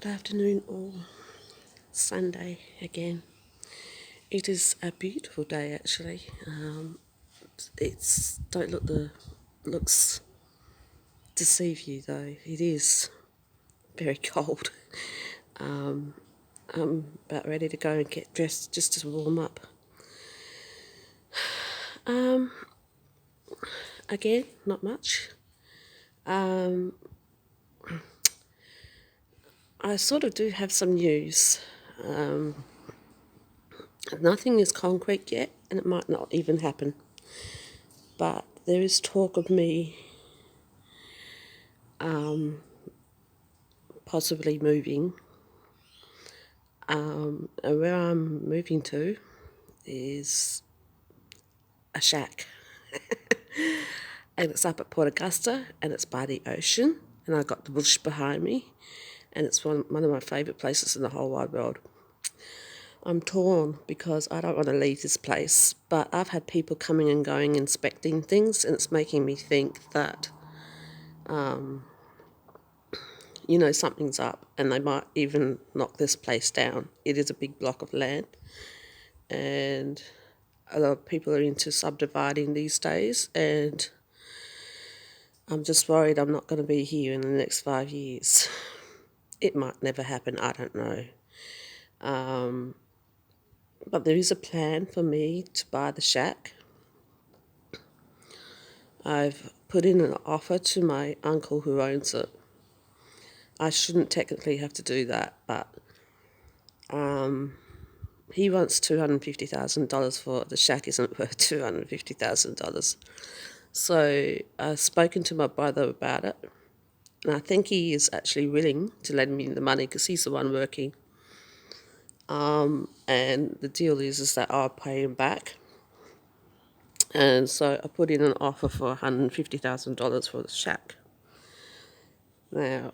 Good afternoon, all. Sunday again. It is a beautiful day, actually. It's don't look the looks deceive you though. It is very cold. I'm about ready to go and get dressed just to warm up. Um, Again, not much. I sort of do have some news. Nothing is concrete yet, and it might not even happen. But there is talk of me possibly moving. And where I'm moving to is a shack. And it's up at Port Augusta, and it's by the ocean, and I've got the bush behind me, and it's one of my favourite places in the whole wide world. I'm torn because I don't want to leave this place, but I've had people coming and going inspecting things, and it's making me think that, something's up, and they might even knock this place down. It is a big block of land, and a lot of people are into subdividing these days, and I'm just worried I'm not going to be here in the next 5 years. It might never happen, I don't know. But there is a plan for me to buy the shack. I've put in an offer to my uncle who owns it. I shouldn't technically have to do that, but he wants $250,000 for it. The shack isn't worth $250,000. So I've spoken to my brother about it, and I think he is actually willing to lend me the money because he's the one working. And the deal is that I'll pay him back. And so I put in an offer for $150,000 for the shack. Now,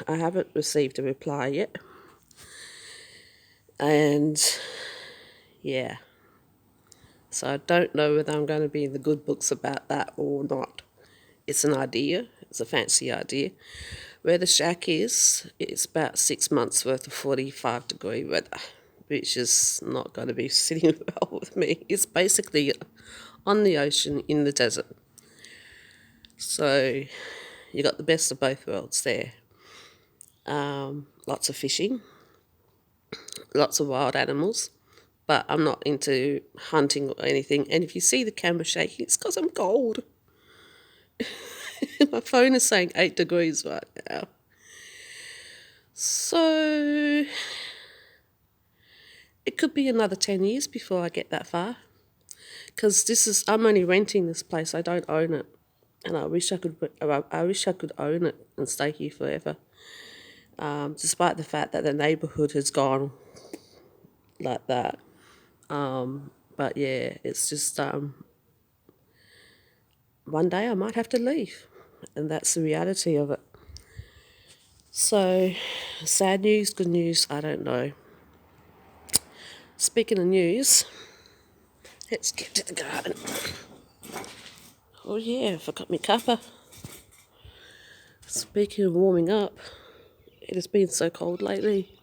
I haven't received a reply yet. And yeah, so I don't know whether I'm going to be in the good books about that or not. It's an idea, it's a fancy idea. Where the shack is, it's about 6 months worth of 45-degree weather, which is not going to be sitting well with me. It's basically on the ocean in the desert. So you got the best of both worlds there. Lots of fishing, lots of wild animals, but I'm not into hunting or anything. And if you see the camera shaking, it's because I'm cold. My phone is saying 8 degrees right now. So it could be another 10 years before I get that far. Because I'm only renting this place. I don't own it. And I wish I could own it and stay here forever. Despite the fact that the neighbourhood has gone like that. But yeah, it's just one day I might have to leave, and that's the reality of it. So, sad news, good news, I don't know. Speaking of news, let's get to the garden. Oh yeah, I forgot my cuppa. Speaking of warming up, it has been so cold lately.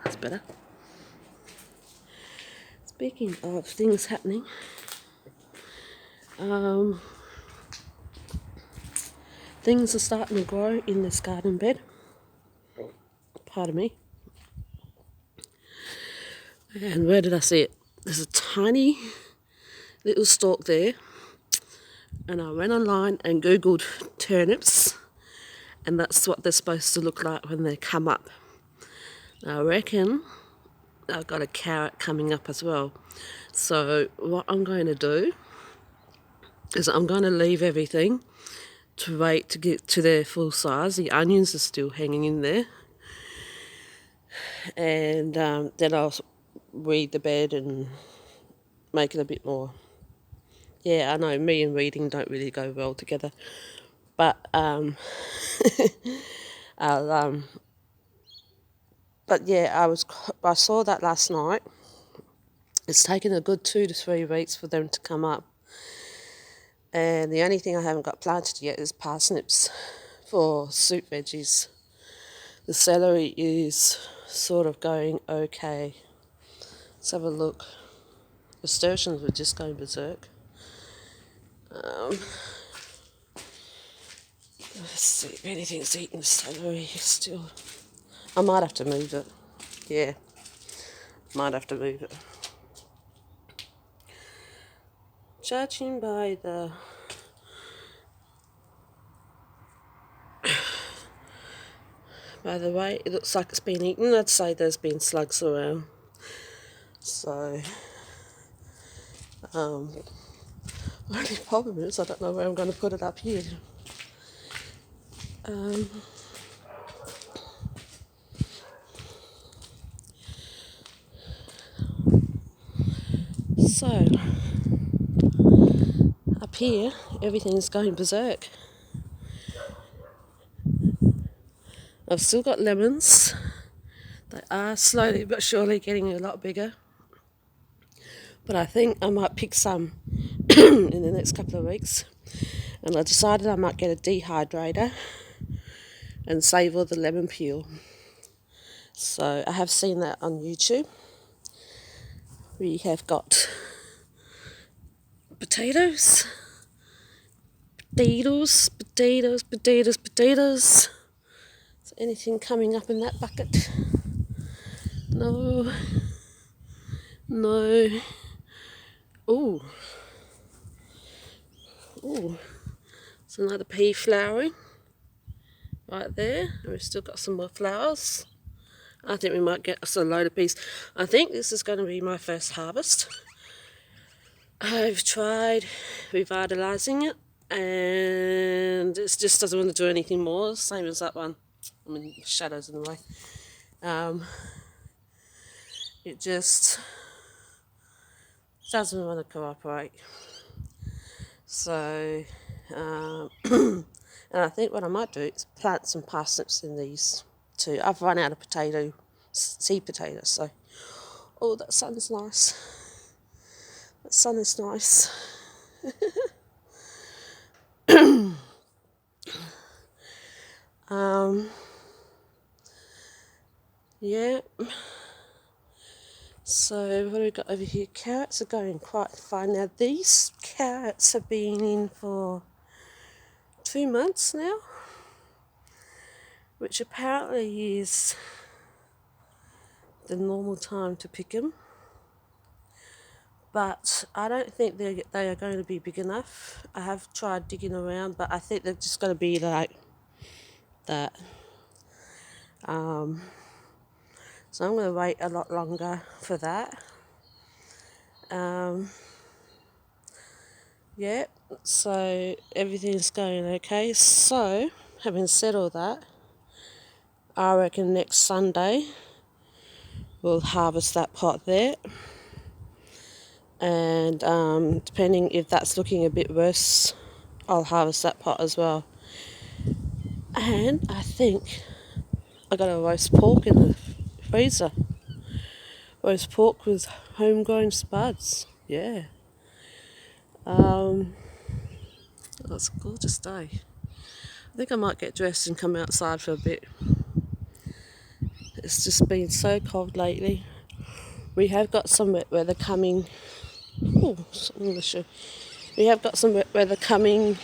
That's better. Speaking of things happening, things are starting to grow in this garden bed. Pardon me. And where did I see it? There's a tiny little stalk there, and I went online and googled turnips, and that's what they're supposed to look like when they come up. I reckon I've got a carrot coming up as well. So what I'm going to do is I'm going to leave everything to wait to get to their full size. The onions are still hanging in there, and then I'll weed the bed and make it a bit more. Yeah, I know me and weeding don't really go well together, but I'll but yeah, I saw that last night, It's taken a good 2 to 3 weeks for them to come up. And the only thing I haven't got planted yet is parsnips for soup veggies. The celery is sort of going okay. Let's have a look. Nasturtiums were just going berserk. Let's see if anything's eating celery still. I might have to move it. Yeah, might have to move it. Judging by the way it looks like it's been eaten, I'd say there's been slugs around. So, the only problem is I don't know where I'm going to put it up here. So, up here, everything's going berserk. I've still got lemons. They are slowly but surely getting a lot bigger. But I think I might pick some in the next couple of weeks. And I decided I might get a dehydrator and save all the lemon peel. So I have seen that on YouTube. We have got potatoes. Is anything coming up in that bucket? No. Ooh. It's another pea flowering right there. And we've still got some more flowers. I think we might get us a load of peas. I think this is going to be my first harvest. I've tried revitalising it and it just doesn't want to do anything more. Same as that one. I mean, shadows in the way. It just doesn't want to cooperate. So, and I think what I might do is plant some parsnips in these too. I've run out of seed potatoes, so. Oh, that sun's nice. That sun is nice. Yeah. So what have we got over here? Carrots are going quite fine. Now these carrots have been in for 2 months now, which apparently is the normal time to pick them. But I don't think they are going to be big enough. I have tried digging around, but I think they're just going to be like that. So I'm going to wait a lot longer for that. Yeah, so everything's going okay. So, having said all that, I reckon next Sunday we'll harvest that pot there. And depending if that's looking a bit worse, I'll harvest that pot as well. And I think I got a roast pork in the freezer. Roast pork with homegrown spuds. Yeah. It's a gorgeous day. I think I might get dressed and come outside for a bit. It's just been so cold lately. We have got some wet weather coming. Oh, something on the shoe. We have got some wet weather coming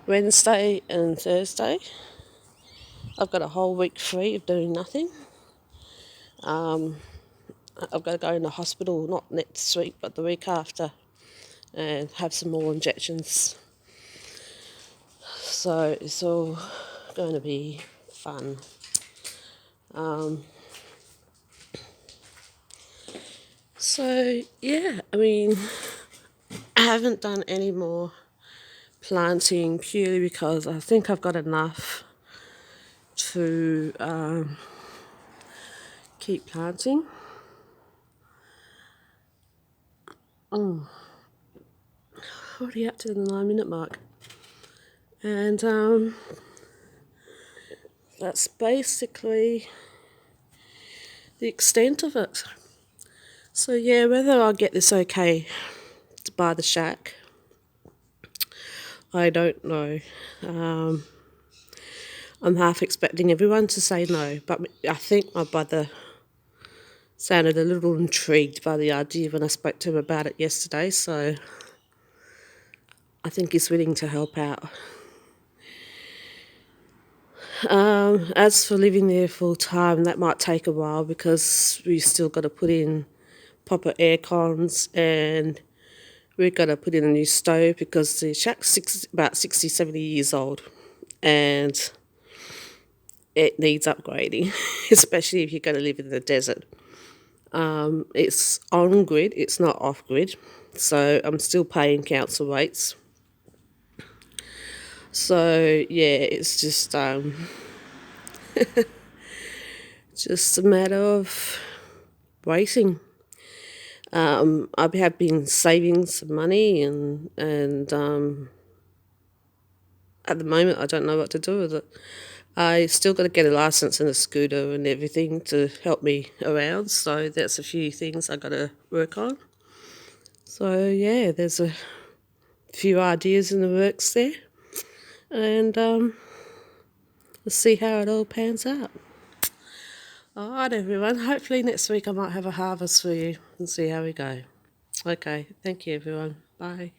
Wednesday and Thursday. I've got a whole week free of doing nothing. I've got to go in the hospital, not next week, but the week after, and have some more injections. So it's all going to be fun. So yeah, I mean, I haven't done any more planting purely because I think I've got enough to keep planting. Already up to the 9-minute mark. And that's basically the extent of it. So yeah, whether I'll get this okay to buy the shack, I don't know. Um, I'm half expecting everyone to say no, but I think my brother sounded a little intrigued by the idea when I spoke to him about it yesterday, so I think he's willing to help out. As for living there full time, that might take a while because we still got to put in proper air cons, and we've got to put in a new stove because the shack's about 60, 70 years old and it needs upgrading, especially if you're going to live in the desert. It's on grid, it's not off grid, so I'm still paying council rates. So yeah, it's just a matter of waiting. I have been saving some money, and at the moment I don't know what to do with it. I still got to get a license and a scooter and everything to help me around, so that's a few things I got to work on. So yeah, there's a few ideas in the works there, and let's see how it all pans out. All right, everyone. Hopefully next week I might have a harvest for you and see how we go. Okay, thank you, everyone. Bye.